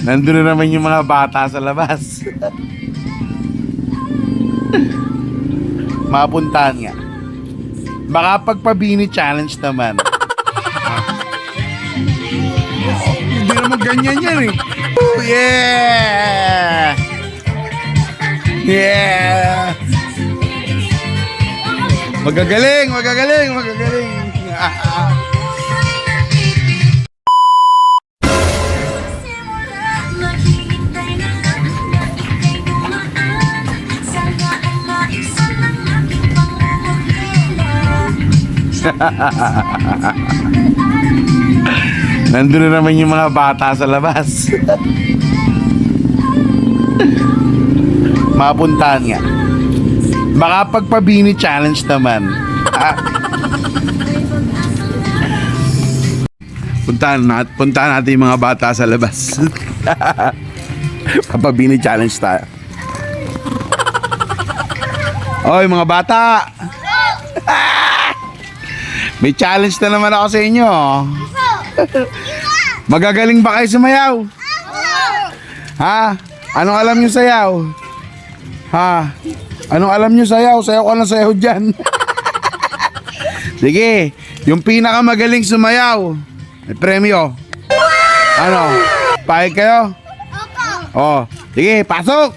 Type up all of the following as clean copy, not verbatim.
Nandun na naman yung mga bata sa labas. Mapuntahan nga. Baka pagpabini challenge naman. Hindi naman ganyan yan eh. Oh, yeah! Yeah! Magagaling, magagaling, magagaling. Nandun na naman yung mga bata sa labas. Mapuntahan nga. Baka pagpabini challenge naman. Puntahan natin yung mga bata sa labas. Papabini challenge tayo. Oy mga bata. May challenge na naman ako sa inyo. Magagaling ba kayo sumayaw? Ha? Anong alam nyo sayaw? Ha? Anong alam nyo sayaw? Sayaw ka na sayaw dyan. Sige, yung pinakamagaling sumayaw, may premyo. Ano? Pahig kayo? Oh, sige, pasok!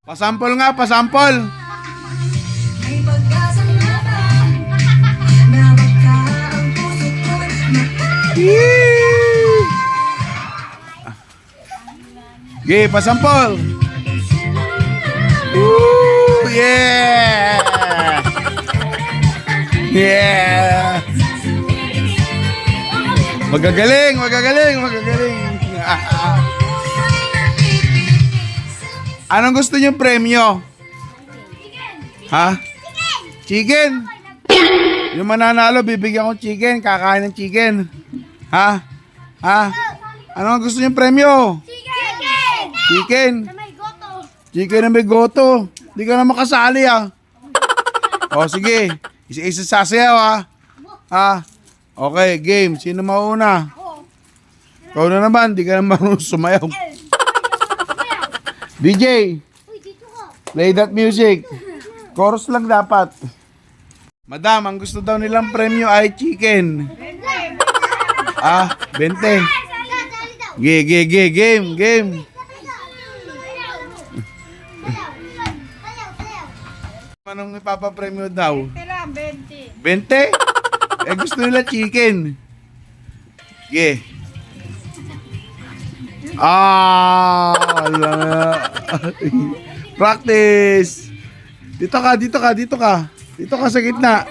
Pasampol nga, pasampol! Okay, pasampol. Woo, yeah. Yeah. Magagaling, magagaling, magagaling. Anong gusto niyo premyo? Ha? Chicken. Yung mananalo, bibigyan ko chicken. Kakain ng chicken. Ha? Ha? Anong gusto niyo premyo? Chicken. Chicken na may goto. Hindi ka na makasali ah. O sige. Isa-isa sasayaw ah. Ah. Okay, game. Sino mauna? Ikaw na naman. Hindi ka na marunong sumayaw. DJ. Play that music. Chorus lang dapat. Madam, ang gusto daw nilang premyo ay chicken. Ah, 20. Game. Anong ipapapremyo daw? 20. 20? Eh gusto nila chicken. Sige. Ah, practice. Dito ka. Dito ka sa gitna.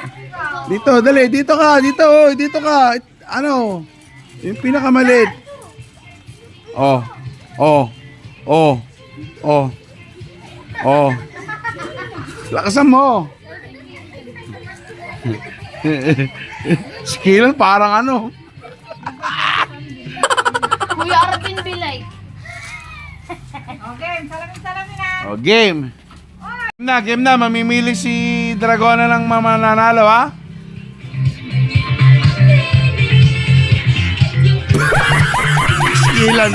Dito, dali. Dito ka. Ano? Yung pinakamalit. Oh. Lakasan mo. Skill parang ano. Kuya Arvin Bilay. Okay, salamin na. Oh, game. Game na. Mamimili si Dragona ng mananalo, ha? Skillan.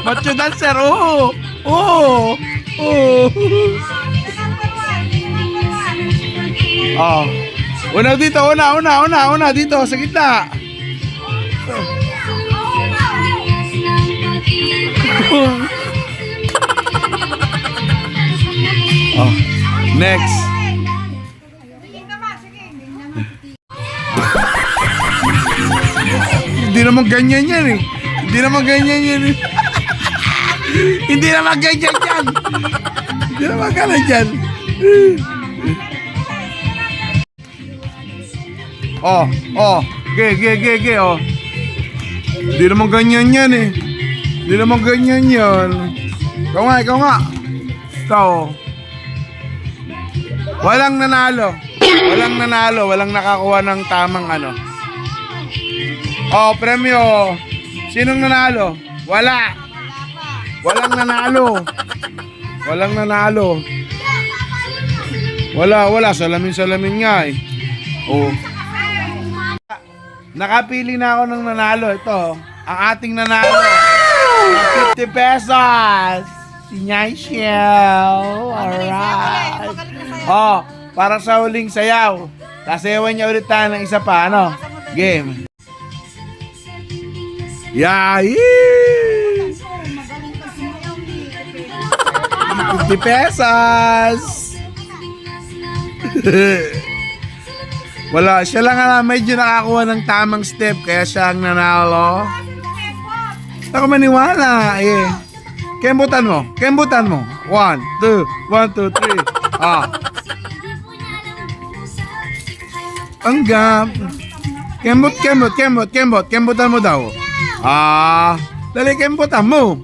Macho dancer, oh. Una dito, una dito sa gitna. Next. Hindi naman ganyan yan eh. Hindi naman ganyan yan. Oh. Ge. Oh. Hindi naman ganyan yan eh. Ikaw nga. Ikaw. Walang nanalo. Walang nakakuha ng tamang ano. Oh, premyo. Sinong nanalo? Wala. Walang nanalo. Wala. Salamin nga eh. Oh. Nakapili na ako ng nanalo. Ito, ang ating nanalo. 50 pesos. Si Nyshel. Alright. Oh, para sa huling sayaw. Sasayawan niya ulit tayo ng isa pa. Ano? Game. Yay! 50 pesos. Wala, siya lang nga medyo nakakuha ng tamang step kaya siya ang nanalo. Ako maniwala eh. Kembutan mo. 1, 2, 3. Ah. Ang gap. Kembutan mo daw. Ah. Dali, kembutan mo.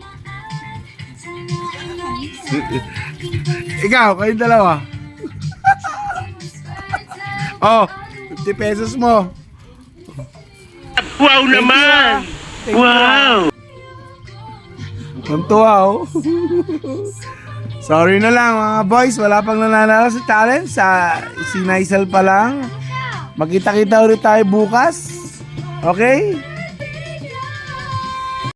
Ikaw, kayong dalawa. Oh, 50 pesos mo. Wow naman! Wow! Ang tuwa, oh. Sorry na lang mga boys, wala pang nananalo sa talent. Si Naisel pa lang. Magkita-kita ulit tayo bukas. Okay?